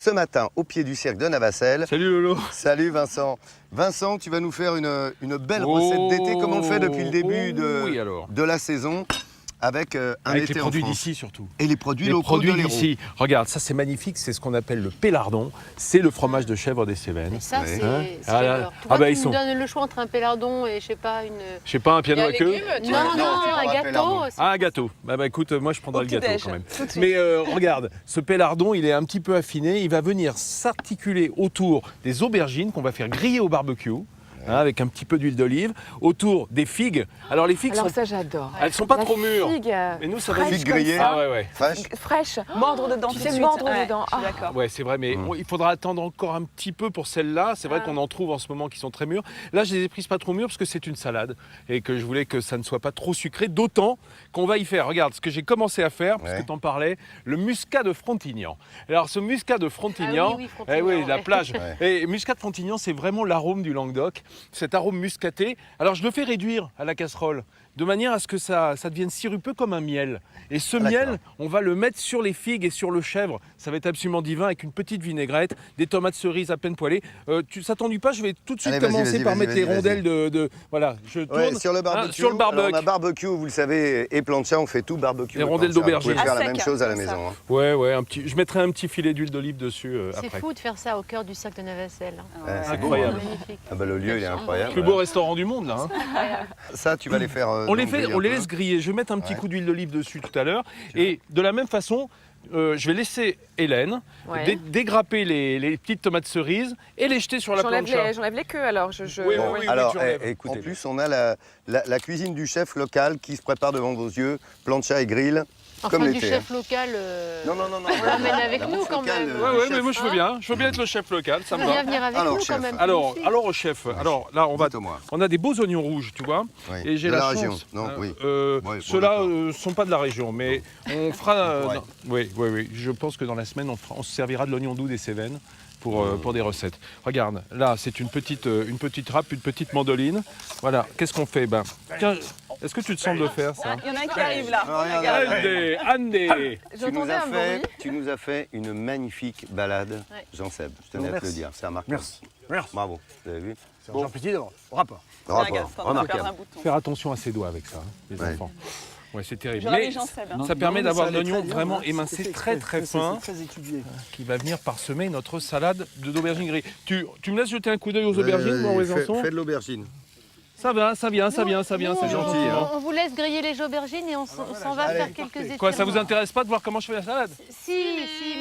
ce matin au pied du cirque de Navacelles. Salut Lolo. Salut Vincent. Vincent, tu vas nous faire une belle recette d'été comme on le fait depuis le début de la saison. Avec Avec été les en produits France. d'ici surtout. Et les produits Les locaux produits de l'Hérault. d'ici. Regarde, ça c'est magnifique, c'est ce qu'on appelle le pélardon. C'est le fromage de chèvre des Cévennes. Ça, Ouais. c'est Hein j'adore. Ah bah, Tu ils me sont- donnes le choix entre un pélardon et je sais pas une. Je sais pas, un piano à queue. Non, un un gâteau. pélardon. Ah, un gâteau. Bah écoute, moi je prendrai Au le gâteau petit-déj, quand même. tout de suite. Mais regarde, ce pélardon, il est un petit peu affiné. Il va venir s'articuler autour des aubergines qu'on va faire griller au barbecue. Avec un petit peu d'huile d'olive, autour des figues. Alors les figues Alors sont, ça j'adore. elles sont pas La trop mûres. figue, Mais nous ça va fraîche Figue comme grillée. ça, Ah ouais. Fraîche. fraîche. Mordre dedans Tu tout sais de suite. mordre Ouais, dedans. Je suis Ah. d'accord. Ouais, c'est vrai, mais il faudra attendre encore un petit peu pour celle-là. C'est vrai qu'on en trouve en ce moment qui sont très mûres. Là, je les ai prises pas trop mûres parce que c'est une salade et que je voulais que ça ne soit pas trop sucré. D'autant qu'on va y faire, regarde, ce que j'ai commencé à faire, parce que tu en parlais, le muscat de Frontignan. Alors, ce muscat de Frontignan, Ah oui, Frontignan, eh oui, la ouais. plage. Ouais. Et muscat de Frontignan, c'est vraiment l'arôme du Languedoc, cet arôme muscaté. Alors, je le fais réduire à la casserole de manière à ce que ça devienne sirupeux comme un miel. Et ce miel, on va le mettre sur les figues et sur le chèvre. Ça va être absolument divin avec une petite vinaigrette, des tomates cerises à peine poêlées. Ça t'ennuie pas, je vais tout de suite Allez, commencer vas-y, par vas-y, mettre les vas-y, rondelles de... Voilà, je tourne. Ouais, sur le barbecue. sur le barbecue. Alors, on a barbecue, vous le savez, et plancha, on fait tout barbecue. Les et rondelles plancha. d'aubergine. Vous pouvez faire À la sec, même chose à la comme ça. maison. hein. Ouais, je mettrai un petit filet d'huile d'olive dessus C'est après. fou de faire ça au cœur du cirque de Navacelles. Ouais, c'est Incroyable. beau, hein. Magnifique. Ah bah, le lieu, il est incroyable. Plus beau restaurant du monde, là. hein. Ça, tu vas les faire. On les donc, griller on un les peu. laisse griller. Je vais mettre un petit Ouais. coup d'huile d'olive dessus tout à l'heure. Et de la même façon, je vais laisser Hélène Ouais. dégrapper les petites tomates cerises et les jeter sur la plancha. J'enlève les queues alors. Oui, Bon, oui, alors, tu enlèves. écoutez, en Écoutez. plus, on a la cuisine du chef local qui se prépare devant vos yeux, plancha et grill, comme Enfin, du l'été. chef local. Non. On l'amène avec La nous bouffe quand locale, même. le Ouais, chef. mais moi je veux bien. Je veux bien être le chef local, ça Tu me peux bien va. venir avec Alors, nous chef. quand même. Alors, ici. au chef. Alors là, on va Dites-moi. on a des beaux oignons rouges, tu vois. Oui, Et j'ai de la région. chance. Non, oui. Ceux-là bon, d'accord. sont pas de la région, mais on fera. Ouais. Oui. Je pense que dans la semaine, on se servira de l'oignon doux des Cévennes pour des recettes. Regarde, là, c'est une petite râpe, une petite mandoline. Voilà. Qu'est-ce qu'on fait Tiens, est-ce que tu te sens de le faire ça Il y en a un qui arrive là. Ah, regarde. Andé. J'entendais un bruit. Tu nous as fait une magnifique balade, Ouais. Jean-Seb. Je tenais à te le dire, c'est remarquable. Merci. Bravo, vous avez vu C'est Jean Petit au rapport. Rapport, Regarde, t'en as remarquable. perdu un bouton. Faire attention à ses doigts avec ça, les Ouais. enfants. Ouais, c'est terrible. J'aurais Mais mis Jean-Seb. hein. ça permet d'avoir allait l'oignon très bien, vraiment hein. émincé, C'était très fin, C'est très étudié. qui va venir parsemer notre salade d'aubergine grillée. Tu me laisses jeter un coup d'œil aux aubergines, voir où elles en sont Fais de l'aubergine. Ça vient, c'est Nous, gentil. hein. On vous laisse griller les aubergines et on s'en va Allez, faire quelques étirements. Quoi, ça vous intéresse pas de voir comment je fais la salade? Si,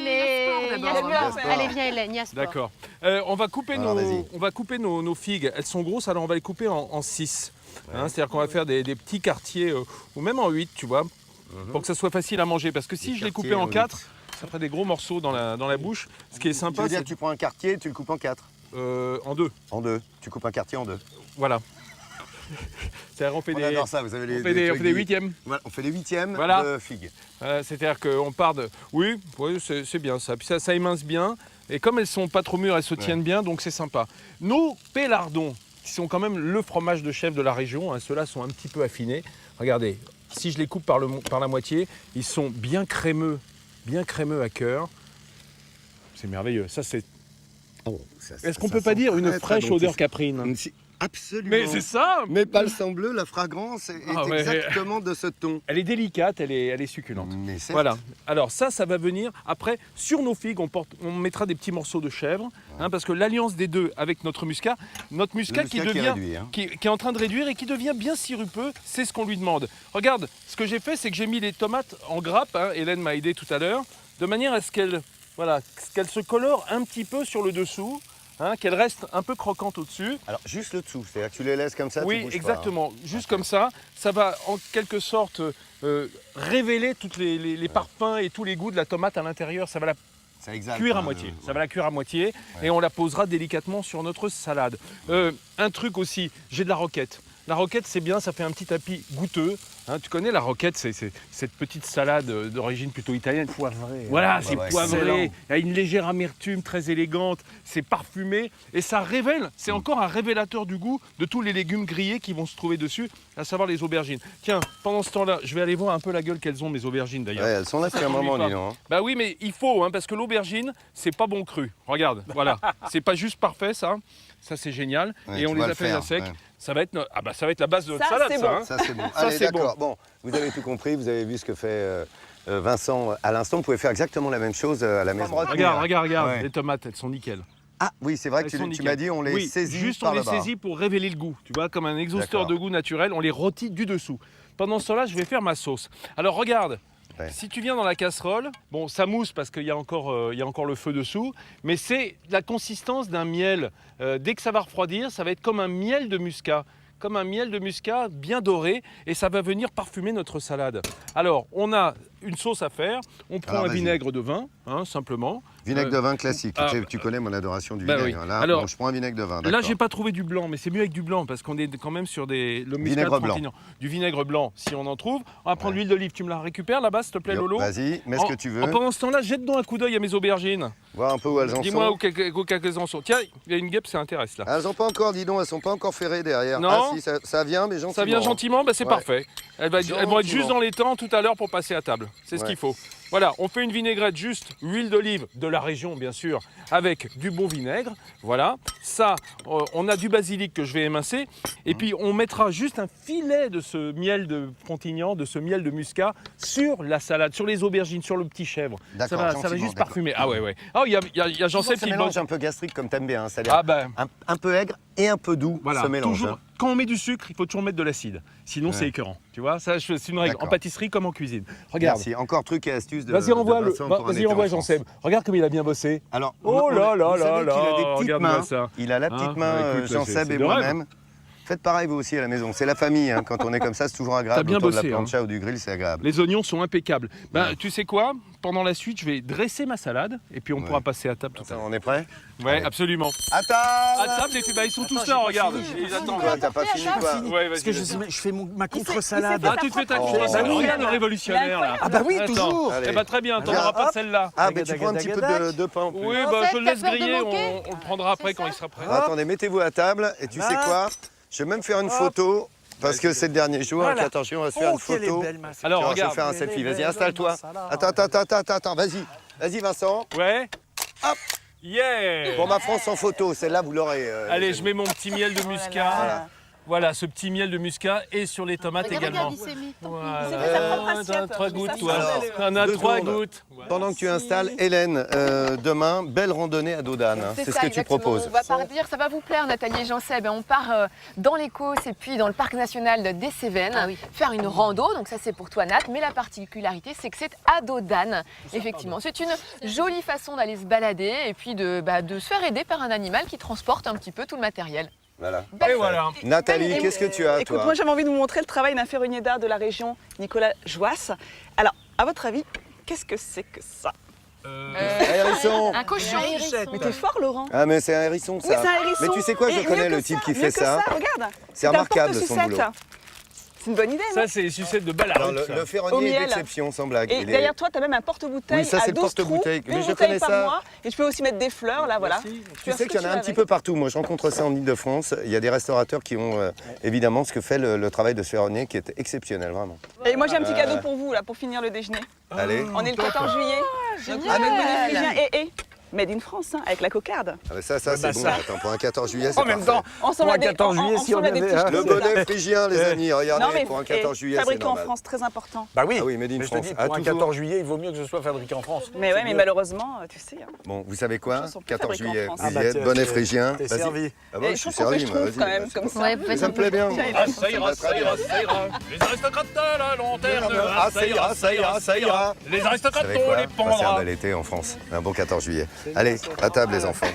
mais il y a d'abord. sport. Allez, viens Hélène, il y a sport. D'accord. On va couper, Alors, vas-y. nos figues. Elles sont grosses, alors on va les couper en 6. C'est-à-dire qu'on va faire des petits quartiers, ou même en 8, tu vois, pour que ça soit facile à manger. Parce que si Des je les quartiers coupais en en 4, ça ferait des gros morceaux dans la bouche. Ce qui est Tu sympa, veux dire c'est que tu prends un quartier, tu le coupes en 4. en 2. En 2. Tu coupes un quartier en 2. Voilà. C'est-à-dire on fait On des... adore ça, vous avez On fait des trucs huitièmes. Voilà, on fait les huitièmes Voilà. de figues. C'est-à-dire qu'on part de... Oui, c'est bien ça. Puis ça émince bien. Et comme elles sont pas trop mûres, elles se tiennent bien, donc c'est sympa. Nos pélardons, qui sont quand même le fromage de chef de la région, ceux-là sont un petit peu affinés. Regardez, si je les coupe par la moitié, ils sont bien crémeux à cœur. C'est merveilleux. Ça, c'est... Est-ce qu'on peut pas dire une fraîche odeur caprine? Absolument. Mais c'est ça. Mais palsambleu bleu, la fragrance est Ah ouais. exactement de ce ton. Elle est délicate, elle est succulente. Mais certes. Voilà. Alors ça va venir. Après, sur nos figues, on mettra des petits morceaux de chèvre, parce que l'alliance des deux avec notre muscat qui Le muscat qui devient, réduit, hein. qui est en train de réduire et qui devient bien sirupeux, c'est ce qu'on lui demande. Regarde, ce que j'ai fait, c'est que j'ai mis les tomates en grappe. Hélène m'a aidé tout à l'heure, de manière à ce qu'elles se colorent un petit peu sur le dessous. Qu'elle reste un peu croquante au-dessus. Alors juste le dessous, c'est-à-dire que tu les laisses comme ça, tu Oui, bouges exactement. Juste comme ça, ça va en quelque sorte révéler tous les parfums et tous les goûts de la tomate à l'intérieur. Ça va la pas. Ça exalte, cuire à hein, moitié. ouais. Ça va la cuire à moitié et on la posera délicatement sur notre salade. Un truc aussi, j'ai de la roquette. La roquette, c'est bien, ça fait un petit tapis goûteux. Hein, tu connais la roquette, c'est cette petite salade d'origine plutôt italienne. Poivré. Voilà, c'est ouais, poivré, excellent. il y a une légère amertume très élégante, c'est parfumé et ça révèle, c'est encore un révélateur du goût de tous les légumes grillés qui vont se trouver dessus, à savoir les aubergines. Tiens, pendant ce temps-là, je vais aller voir un peu la gueule qu'elles ont mes aubergines d'ailleurs. Ouais, elles sont là depuis un moment, dis donc. Bah oui, mais il faut, hein, parce que l'aubergine, c'est pas bon cru. Regarde, voilà, c'est pas juste parfait ça. Ça c'est génial. Ouais, et on tu les vas a le fait à faire, sec. ouais. Ça va être, ça va être la base de notre Ça, salade, c'est ça. bon. Hein. Ça, c'est bon. Ça, Allez, c'est d'accord. Bon, vous avez tout compris, vous avez vu ce que fait Vincent à l'instant. Vous pouvez faire exactement la même chose à la maison. Regarde, Ouais. les tomates, elles sont nickel. Ah oui, c'est vrai que Elles sont tu nickel. m'as dit, on les Oui, saisit juste par on les le bas. saisit pour révéler le goût. Tu vois, comme un exhausteur D'accord. de goût naturel, on les rôtit du dessous. Pendant ce temps-là, je vais faire ma sauce. Alors regarde, Ouais. si tu viens dans la casserole, bon, ça mousse parce qu'il y a encore le feu dessous, mais c'est la consistance d'un miel. Dès que ça va refroidir, ça va être comme un miel de muscat. Comme un miel de muscat bien doré et ça va venir parfumer notre salade. Alors, on a une sauce à faire. On prend Alors, un vas-y. vinaigre de vin, hein, simplement. Vinaigre de vin classique. ah, Tu connais mon adoration du bah vinaigre. oui. Là, Alors, bon, je prends un vinaigre de vin. Là, d'accord. j'ai pas trouvé du blanc, mais c'est mieux avec du blanc parce qu'on est quand même sur le muscat Vinaigre blanc. Frontignan. Du vinaigre blanc, si on en trouve. On va prendre l'huile d'olive. Tu me la récupères là-bas, s'il te plaît, Lolo. Vas-y, mets ce que tu veux. Pendant ce temps-là, jette donc un coup d'œil à mes aubergines. Voir un peu où elles en Dis-moi sont. où quelques en sont. Tiens, il y a une guêpe, ça intéresse là. Ah, elles n'ont pas encore, dis donc, elles sont pas encore ferrées derrière. Non. Ah si, ça vient, mais gentiment. Ça vient gentiment, bah, c'est Ouais. parfait. Elles vont être Gentiment. juste dans les temps tout à l'heure pour passer à table. C'est ce Ouais. qu'il faut. Voilà, on fait une vinaigrette juste, huile d'olive de la région bien sûr, avec du bon vinaigre. Voilà, ça, on a du basilic que je vais émincer. Et puis on mettra juste un filet de ce miel de Frontignan, de ce miel de muscat sur la salade, sur les aubergines, sur le petit chèvre. Ça D'accord, va gentiment, juste d'accord. parfumer. Ah ouais, ouais. Oh, il y a Jean-Seb Ça qui mélange bosse. un peu gastrique comme t'aimes bien. C'est-à-dire Ah ben. un peu aigre et un peu doux, Voilà, ce mélange. toujours, hein. quand on met du sucre, il faut toujours mettre de l'acide. Sinon, Ouais. c'est écœurant. Tu vois, ça, c'est une règle en D'accord. pâtisserie comme en cuisine. Regarde. Merci. Encore truc et astuce de Vas-y, envoie de Vincent pour un vas-y, été envoie en France. Jean-Seb. Regarde comme il a bien bossé. Alors, Oh là là vous savez là qu'il a là, des petites regarde-moi mains. ça. Il a la petite Hein, main, bah, écoute, Jean-Seb c'est et de rêve. moi-même. Faites pareil vous aussi à la maison. C'est la famille. Hein. Quand on est comme ça, c'est toujours agréable. T'as bien Autour de bossé, la plancha ou du grill, c'est agréable. Les oignons sont impeccables. Ben, tu sais quoi? Pendant la suite, je vais dresser ma salade et puis on Ouais. pourra passer à table tout à Ça, l'heure. on est prêt? Ouais, Allez. absolument. À table. À table, et puis bah, ils sont tous là, regarde. Ils attendent. Quoi, t'as pas fini quoi? Ouais, Parce vas-y. que vas-y. je fais ma contre-salade. Ah, tu te fais ta contre Oh. salade. Bah oui. Regarde le révolutionnaire là. Ah bah oui, Attends. toujours. Allez. Eh ben, très bien, t'en Viens, auras pas hop. celle-là. Ah, mais tu prends un petit peu de pain en plus. Oui, En bah, fait, je le t'as laisse peur de griller, manquer on le prendra après C'est quand ça il sera prêt. Attendez, mettez-vous à table et tu sais quoi? Je vais même faire une photo parce que c'est le dernier jour. Voilà. Attention, on va se faire Oh, une quelle est photo. belle ma salade. Alors, Tiens, je vais regarde. faire un selfie. Vas-y, installe-toi. Attends, vas-y. Vas-y, Vincent. Ouais. Hop. Yeah. Pour ma France en photo, celle-là, vous l'aurez. Allez, les je amis. mets mon petit miel de muscat. Voilà, ce petit miel de muscat et sur les tomates également. Regarde, il s'est mis. Voilà. C'est fait sa propre T'en as assiette. 3 Ça gouttes, sent toi. Alors, T'en as 2 3 secondes. gouttes. Pendant que tu installes, Hélène, demain, belle randonnée à Dodane. Hein. C'est ce ça, que tu exactement. proposes. On va partir, ça va vous plaire Nathalie et Jean-Seb. On part dans l'Écosse et puis dans le parc national des Cévennes, Ah oui. faire une rando. Donc ça c'est pour toi Nat, mais la particularité c'est que c'est à Dodane. Effectivement, c'est une jolie façon d'aller se balader et puis de se faire aider par un animal qui transporte un petit peu tout le matériel. Voilà. Et voilà. Nathalie, qu'est-ce que tu as, Écoute, toi? moi j'avais envie de vous montrer le travail d'un ferronnier d'art de la région, Nicolas Joisse. Alors, à votre avis, qu'est-ce que c'est que ça? Hérisson. Un cochon. Mais t'es fort, Laurent. Ah, mais c'est un hérisson, ça. Oui, c'est un hérisson. Mais tu sais quoi, je Et connais mieux le que type ça, qui mieux fait que ça. Regarde. C'est remarquable, son porte-sucette. boulot. C'est une bonne idée, non? Ça, c'est les sucettes de Alors, Ballarut. le Au ferronnier est miel. d'exception, sans blague. Et Il est- derrière toi, tu as même un porte-bouteille Oui, ça, à c'est le 12 trous, porte-bouteille. Mais une je bouteille connais par ça. mois. Et tu peux aussi mettre des fleurs, là, voilà. Tu sais qu'il y en a un petit peu partout. Moi, je rencontre ça en Ile-de-France. Il y a des restaurateurs qui ont évidemment ce que fait le travail de ce ferronnier qui est exceptionnel, vraiment. Et moi, j'ai un petit cadeau pour vous, là, pour finir le déjeuner. Allez. On est le 14 juillet. Donc, avec Bonnet Frigien et Made in France, hein, avec la cocarde. Ah, mais ça, c'est bah, bon. ça. Attends, pour un 14 juillet, c'est En même temps, Ensemble, pour un des- 14 juillet, si on ensemble, des avait, petits hein. Le cheveux, là. bonnet phrygien, les amis. Regardez, Non, mais pour un 14 juillet, c'est fabriqué en normal. France, très important. Bah oui, Ah oui, Made in mais je te France. dis, Ah, pour un toujours. 14 juillet, il vaut mieux que ce soit fabriqué en France. Mais ouais, mais malheureusement, tu sais. hein. Bon, vous savez quoi? Les choses sont plus 14 fabriquées en juillet, France. vous Ah y bah, êtes, t'es- bonnet t'es- et t'es Vas-y. servi. Ah bon, Et je je suis trouve que servi, je moi. trouve quand même, comme ça. Ouais, vous faites Ça me plaît bien. Ah, ça ira, ça ira, ça ira. Les aristocrates de la lanterne. Ah, ça ira, ça ira, ça ira. Les Vous aristocrates, savez on quoi? les Passez un pendra. bel été en France. Un bon 14 juillet. Allez, à table les enfants.